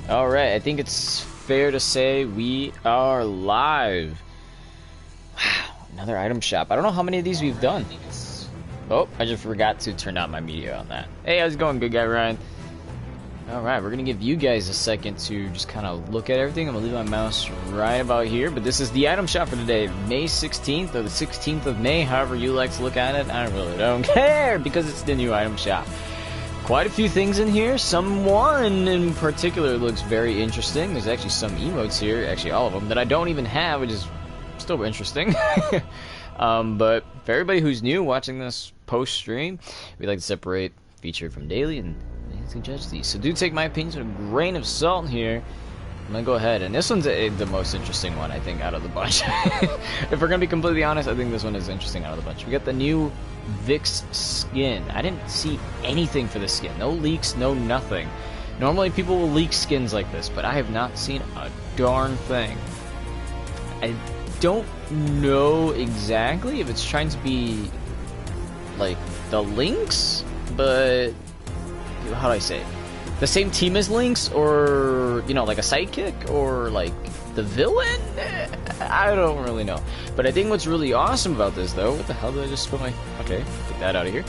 Alright, I think it's fair to say we are live. Wow, another item shop. I don't know how many of these we've done. Oh, I just forgot to turn on my media on that. Hey, how's it going, good guy Ryan? Alright, we're gonna give you guys a second to just kind of look at everything. I'm gonna leave my mouse right about here, but this is the item shop for today, May 16th or the 16th of May, however you like to look at it. I really don't care because it's the new item shop. Quite a few things in here. Someone in particular looks very interesting. There's actually some emotes here, actually all of them, that I don't even have, which is still interesting. But for everybody who's new watching this post-stream, we like to separate featured from daily and to judge these. So do take my opinions with a grain of salt here. I'm gonna go ahead, and this one's the most interesting one, I think, out of the bunch. If we're gonna be completely honest, I think this one is interesting out of the bunch. We got the new Vix skin. I didn't see anything for this skin. No leaks, no nothing. Normally people will leak skins like this, but I have not seen a darn thing. I don't know exactly if it's trying to be like the Lynx, but how do I say it? The same team as Lynx, or, you know, like a sidekick, or like the villain? I don't really know. But I think what's really awesome about this, though, what the hell did I just put my... Okay, get that out of here.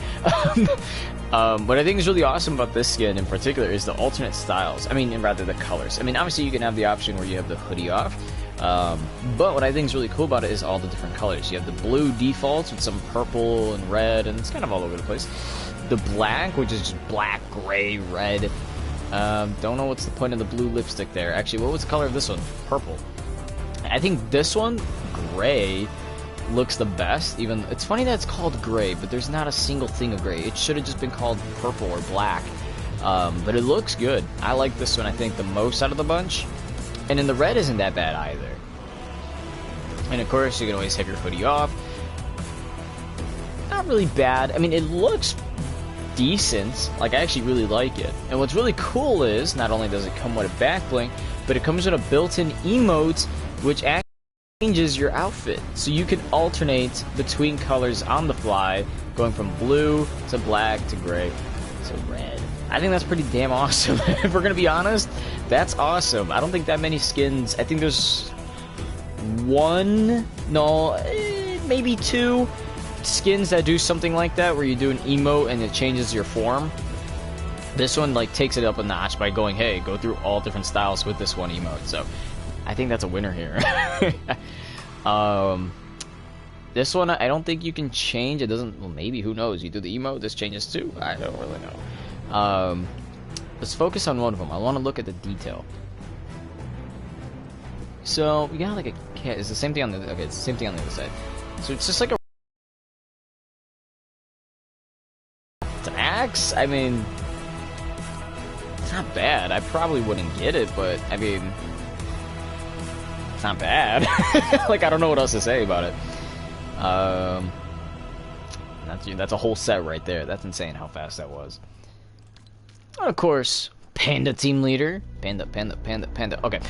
What I think is really awesome about this skin in particular is the alternate styles. I mean, rather the colors. I mean, obviously you can have the option where you have the hoodie off. But what I think is really cool about it is all the different colors. You have the blue defaults with some purple and red, and it's kind of all over the place. The black, which is just black, gray, red. Don't know what's the point of the blue lipstick there. Actually, what was the color of this one? Purple. I think this one, gray, looks the best. Even it's funny that it's called gray, but there's not a single thing of gray. It should have just been called purple or black. But it looks good. I like this one, I think, the most out of the bunch. And then the red isn't that bad either. And of course, you can always have your hoodie off. Not really bad. I mean, it looks decent. Like, I actually really like it. And what's really cool is, not only does it come with a back bling, but it comes with a built-in emote, which actually changes your outfit. So you can alternate between colors on the fly, going from blue to black to gray to red. I think that's pretty damn awesome. If we're gonna be honest, that's awesome. I don't think that many skins. I think there's maybe two skins that do something like that, where you do an emote and it changes your form. This one like takes it up a notch by going, hey, go through all different styles with this one emote. So I think that's a winner here. This one I don't think you can change. It doesn't. Well, maybe, who knows? You do the emote, this changes too. I don't really know. Let's focus on one of them. I want to look at the detail. So we got like a cat. It's the same thing on the it's the same thing on the other side. So it's just like a axe. I mean, it's not bad. I probably wouldn't get it, but I mean, it's not bad. Like, I don't know what else to say about it. That's a whole set right there. That's insane how fast that was. And of course, Panda team leader. Panda. Okay.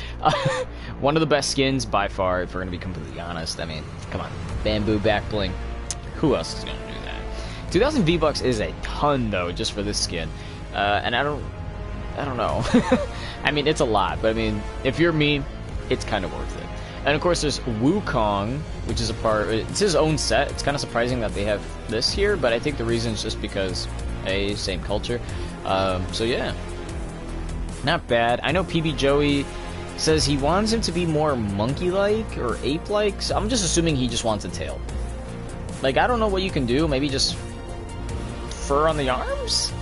One of the best skins by far, if we're gonna be completely honest. I mean, come on. Bamboo back bling. Who else is gonna do that? 2,000 V-Bucks is a ton, though, just for this skin. And I don't know. I mean, it's a lot, but I mean, if you're me, it's kind of worth it. And of course, there's Wukong, which is it's his own set. It's kind of surprising that they have this here, but I think the reason is just because, same culture. So yeah, not bad. I know PB Joey says he wants him to be more monkey-like or ape-like, so I'm just assuming he just wants a tail. Like, I don't know what you can do. Maybe just fur on the arms?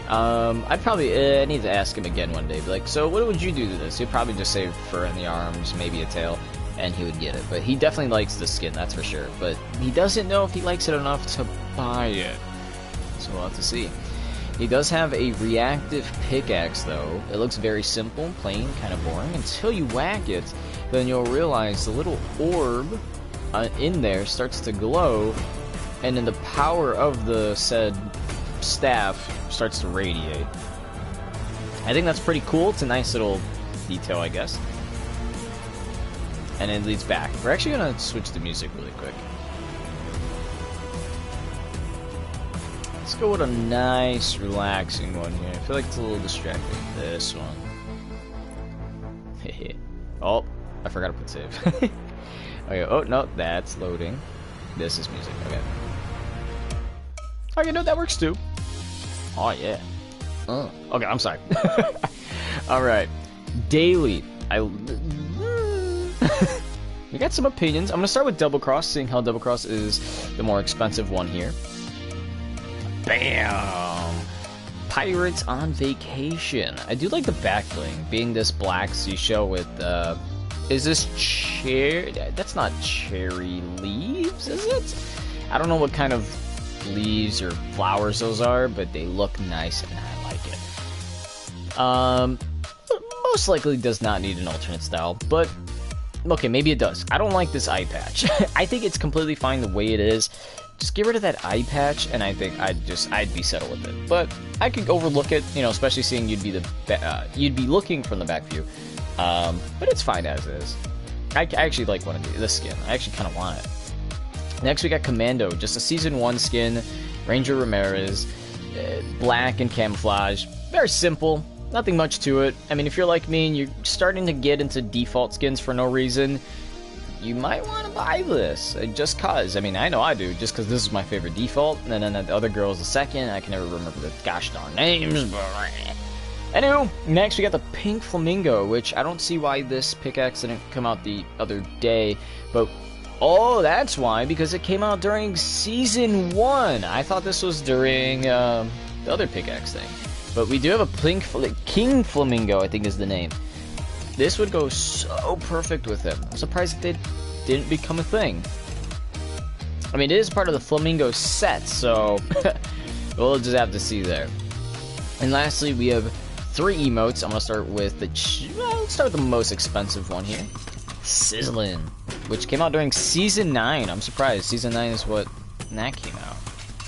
I'd probably I need to ask him again one day. Be like, so what would you do to this? He'd probably just say fur on the arms, maybe a tail, and he would get it. But he definitely likes the skin, that's for sure. But he doesn't know if he likes it enough to buy it. So we'll have to see. He does have a reactive pickaxe, though. It looks very simple, plain, kind of boring. Until you whack it, then you'll realize the little orb in there starts to glow, and then the power of the said staff starts to radiate. I think that's pretty cool. It's a nice little detail, I guess. And it leads back. We're actually gonna switch the music really quick. Let's go with a nice, relaxing one here. I feel like it's a little distracting. This one. Oh, I forgot to put save. Okay, oh, no, that's loading. This is music, okay. Oh, you know, that works too. Oh, yeah. Okay, I'm sorry. Alright. Daily. We got some opinions. I'm gonna start with Double Cross, seeing how Double Cross is the more expensive one here. Bam! Pirates on Vacation. I do like the back bling, being this black seashell with, is this cherry? That's not cherry leaves, is it? I don't know what kind of leaves or flowers those are, but they look nice and I like it. Most likely does not need an alternate style, but okay, maybe it does. I don't like this eye patch. I think it's completely fine the way it is. Just get rid of that eye patch, and I think I'd be settled with it. But I could overlook it, you know, especially seeing you'd be looking from the back view. But it's fine as is. I actually like one of this skin. I actually kind of want it. Next we got Commando, just a Season 1 skin. Ranger Ramirez, black and camouflage. Very simple, nothing much to it. I mean, if you're like me and you're starting to get into default skins for no reason, you might want to buy this, just cause. I mean, I know I do, just cause this is my favorite default, and then the other girl is the second. I can never remember the gosh darn names, but... Anywho, next we got the Pink Flamingo, which I don't see why this pickaxe didn't come out the other day, but... Oh, that's why, because it came out during Season 1. I thought this was during the other pickaxe thing. But we do have a King Flamingo, I think is the name. This would go so perfect with him. I'm surprised they didn't become a thing. I mean, it is part of the Flamingo set, so we'll just have to see there. And lastly, we have 3 emotes. I'm going to start with let's start with the most expensive one here. Sizzling, which came out during Season 9. I'm surprised. Season 9 is what that came out.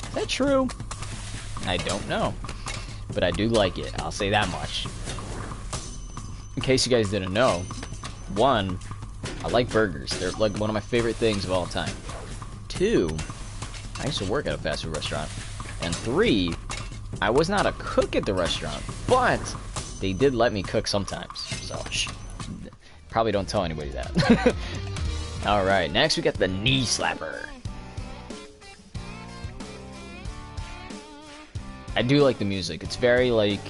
Is that true? I don't know. But I do like it. I'll say that much. In case you guys didn't know, 1, I like burgers. They're like one of my favorite things of all time. 2, I used to work at a fast food restaurant. And 3, I was not a cook at the restaurant, but they did let me cook sometimes. So, probably don't tell anybody that. Alright, next we got the Knee Slapper. I do like the music. It's very, like...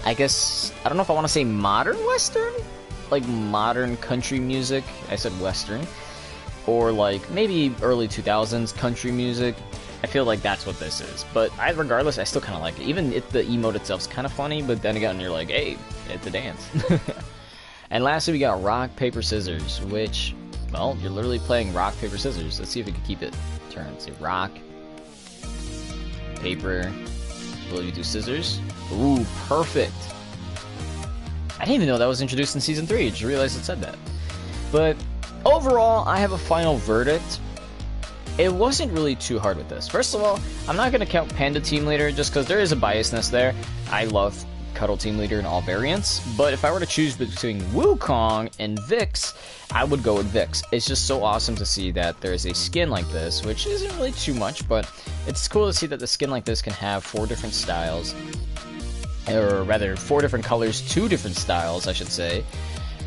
I guess... I don't know if I want to say modern Western? Like, modern country music. I said Western. Or, like, maybe early 2000s country music. I feel like that's what this is. But regardless, I still kind of like it. Even if the emote itself's kind of funny, but then again, you're like, hey, it's a dance. And lastly, we got Rock, Paper, Scissors, which, well, you're literally playing Rock, Paper, Scissors. Let's see if we can keep it turned. Say Rock, Paper, will you do Scissors? Ooh, perfect. I didn't even know that was introduced in Season 3. I just realized it said that. But overall, I have a final verdict. It wasn't really too hard with this. First of all, I'm not going to count Panda Team Leader just because there is a biasness there. I love Cuddle Team Leader in all variants, but if I were to choose between Wukong and Vix, I would go with Vix. It's just so awesome to see that there's a skin like this, which isn't really too much, but it's cool to see that the skin like this can have 4 different styles, or rather 4 different colors, 2 different styles, I should say,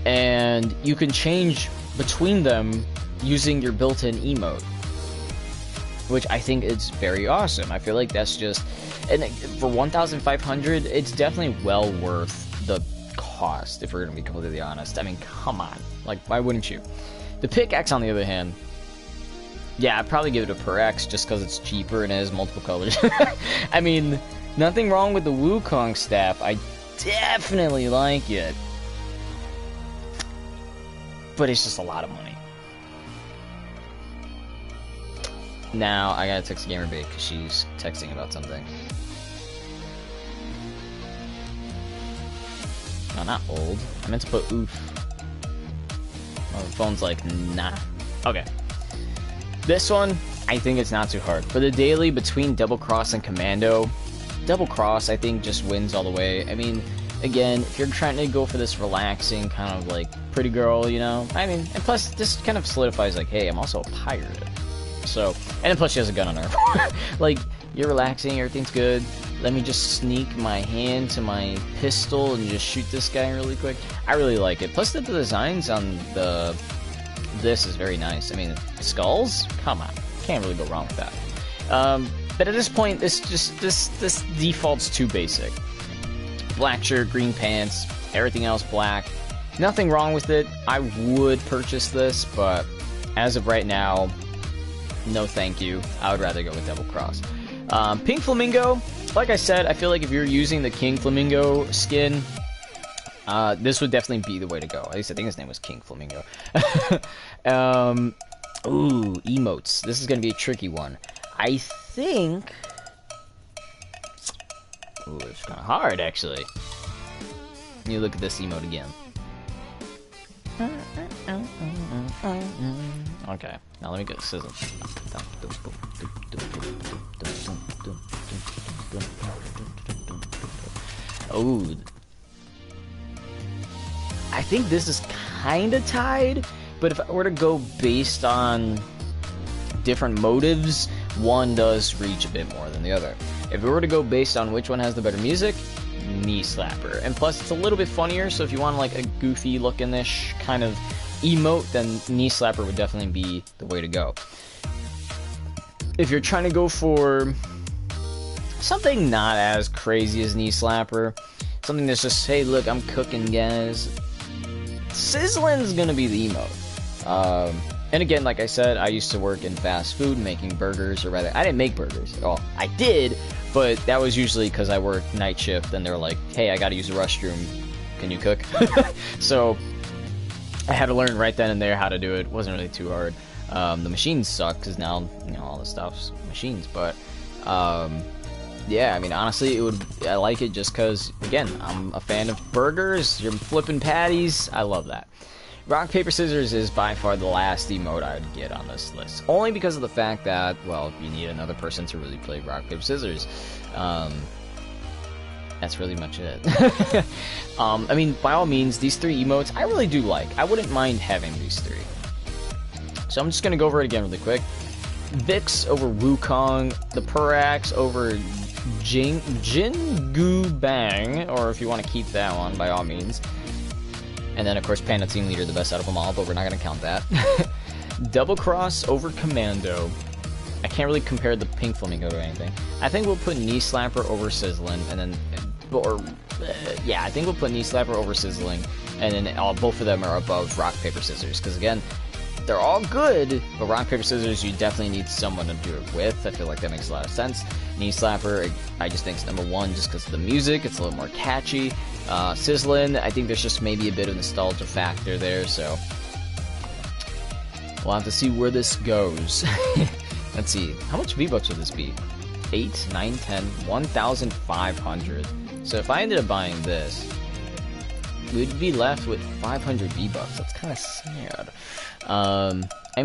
and you can change between them using your built-in emote, which I think is very awesome. I feel like that's just, and for 1,500, it's definitely well worth the cost, if we're gonna be completely honest. I mean, come on, like, why wouldn't you? The pickaxe, on the other hand, yeah, I'd probably give it a per X just because it's cheaper and it has multiple colors. I mean, nothing wrong with the Wukong staff. I definitely like it, but it's just a lot of money. Now, I gotta text Gamerbait because she's texting about something. No, not old. I meant to put oof. Oh, the phone's like, nah. Okay. This one, I think it's not too hard. For the daily between Double Cross and Commando, Double Cross, I think, just wins all the way. I mean, again, if you're trying to go for this relaxing kind of like pretty girl, you know, I mean, and plus this kind of solidifies like, hey, I'm also a pirate. So, and then plus she has a gun on her. Like, you're relaxing, everything's good. Let me just sneak my hand to my pistol and just shoot this guy really quick. I really like it. Plus the designs on this is very nice. I mean, skulls? Come on. Can't really go wrong with that. But at this point, this default's too basic. Black shirt, green pants, everything else black. Nothing wrong with it. I would purchase this, but as of right now, no thank you. I would rather go with Double Cross. Pink Flamingo, like I said, I feel like if you're using the King Flamingo skin, this would definitely be the way to go. At least I think his name was King Flamingo. Ooh, emotes. This is going to be a tricky one. I think... Ooh, it's kind of hard, actually. Let me look at this emote again. Okay, now let me get sizzle. Oh, I think this is kind of tied, but if I were to go based on different motives, one does reach a bit more than the other. If we were to go based on which one has the better music, Knee Slapper. And plus, it's a little bit funnier, so if you want like a goofy looking-ish kind of emote, then Knee Slapper would definitely be the way to go. If you're trying to go for something not as crazy as Knee Slapper, something that's just, hey, look, I'm cooking, guys, Sizzlin's gonna be the emote. And again, like I said, I used to work in fast food making burgers, or rather, I didn't make burgers at all. I did, but that was usually because I worked night shift, and they were like, hey, I gotta use the restroom, can you cook? So I had to learn right then and there how to do it. It wasn't really too hard. The machines suck, because now, you know, all the stuff's machines, but yeah, I mean, honestly, I like it just because, again, I'm a fan of burgers, you're flipping patties, I love that. Rock, paper, scissors is by far the last emote I would get on this list. Only because of the fact that, well, you need another person to really play rock, paper, scissors. That's really much it. I mean, by all means, these three emotes, I really do like. I wouldn't mind having these three. So I'm just going to go over it again really quick. Vix over Wukong, the Purax over Jingu Bang, or if you want to keep that one, by all means. And then, of course, Panda Team Leader, the best out of them all, but we're not going to count that. Double Cross over Commando. I can't really compare the Pink Flamingo to anything. I think we'll put Knee Slapper over Sizzling, and then... yeah, I think we'll put Knee Slapper over Sizzling, and then both of them are above Rock, Paper, Scissors. Because, again, they're all good, but Rock, Paper, Scissors, you definitely need someone to do it with. I feel like that makes a lot of sense. Knee Slapper, I just think it's number one just because of the music. It's a little more catchy. Sizzling, I think there's just maybe a bit of nostalgia factor there, so we'll have to see where this goes. Let's see, how much V-Bucks would this be? 8, 9, 10, 1,500. So if I ended up buying this, we'd be left with 500 V-Bucks. That's kind of sad. I'm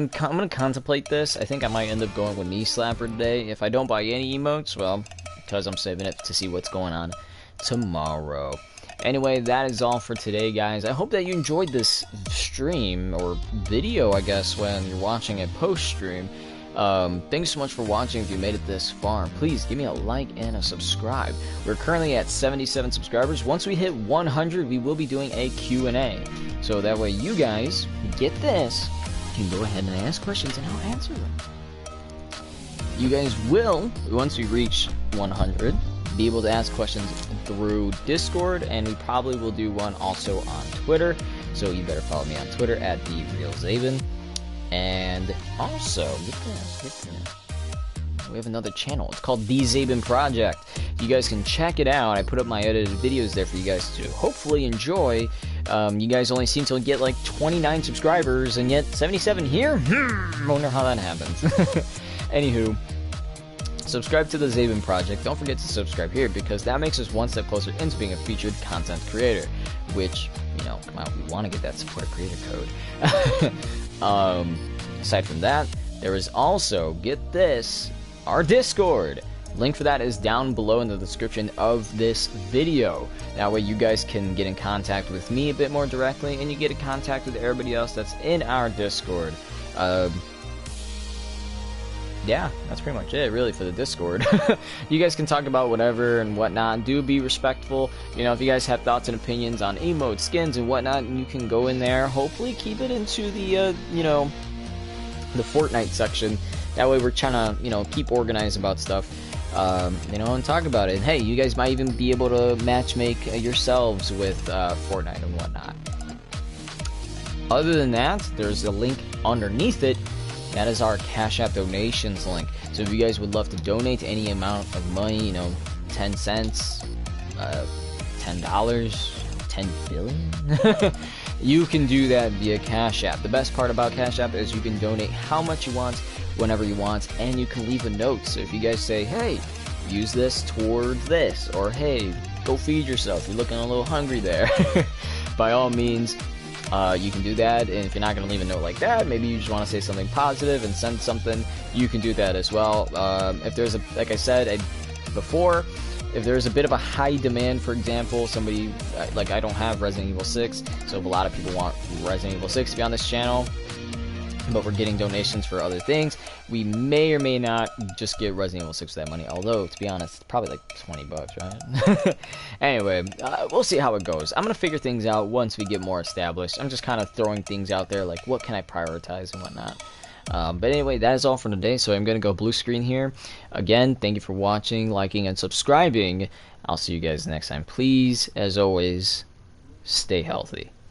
going to contemplate this. I think I might end up going with Knee Slapper today. If I don't buy any emotes, well, because I'm saving it to see what's going on tomorrow. Anyway, that is all for today, guys. I hope that you enjoyed this stream, or video, I guess, when you're watching it post-stream. Thanks so much for watching. If you made it this far, please give me a like and a subscribe. We're currently at 77 subscribers. Once we hit 100, we will be doing a Q&A. So that way you guys, get this, can go ahead and ask questions and I'll answer them. You guys will, once we reach 100, be able to ask questions through Discord, and we probably will do one also on Twitter. So you better follow me on Twitter at TheRealZaben. And also, get this. We have another channel. It's called The Zaben Project. You guys can check it out. I put up my edited videos there for you guys to hopefully enjoy. You guys only seem to get like 29 subscribers, and yet 77 here? Wonder how that happens. Anywho, subscribe to The Zaben Project. Don't forget to subscribe here, because that makes us one step closer into being a featured content creator. Which, you know, come on, we want to get that support creator code. Aside from that, there is also, get this, our Discord. Link for that is down below in the description of this video. That way you guys can get in contact with me a bit more directly, and you get in contact with everybody else that's in our Discord. yeah, that's pretty much it, really, for the Discord. You guys can talk about whatever and whatnot. Do be respectful. You know, if you guys have thoughts and opinions on emotes, skins, and whatnot, you can go in there. Hopefully, keep it into the, you know, the Fortnite section. That way, we're trying to, you know, keep organized about stuff. You know, and talk about it. And hey, you guys might even be able to matchmake yourselves with Fortnite and whatnot. Other than that, there's a link underneath it. That is our Cash App donations link. So if you guys would love to donate any amount of money, you know, 10 cents, $10, 10 billion, you can do that via Cash App. The best part about Cash App is you can donate how much you want, whenever you want, and you can leave a note. So if you guys say, hey, use this towards this, or hey, go feed yourself, you're looking a little hungry there, by all means, you can do that. And if you're not going to leave a note like that, maybe you just want to say something positive and send something, you can do that as well. If there's a, like I said before, if there's a bit of a high demand, for example, somebody, like I don't have Resident Evil 6, so if a lot of people want Resident Evil 6 to be on this channel, but we're getting donations for other things, we may or may not just get Resident Evil 6 for that money, although, to be honest, it's probably like 20 bucks, right? Anyway, we'll see how it goes. I'm going to figure things out once we get more established. I'm just kind of throwing things out there, like what can I prioritize and whatnot. But anyway, that is all for today, so I'm going to go blue screen here. Again, thank you for watching, liking, and subscribing. I'll see you guys next time. Please, as always, stay healthy.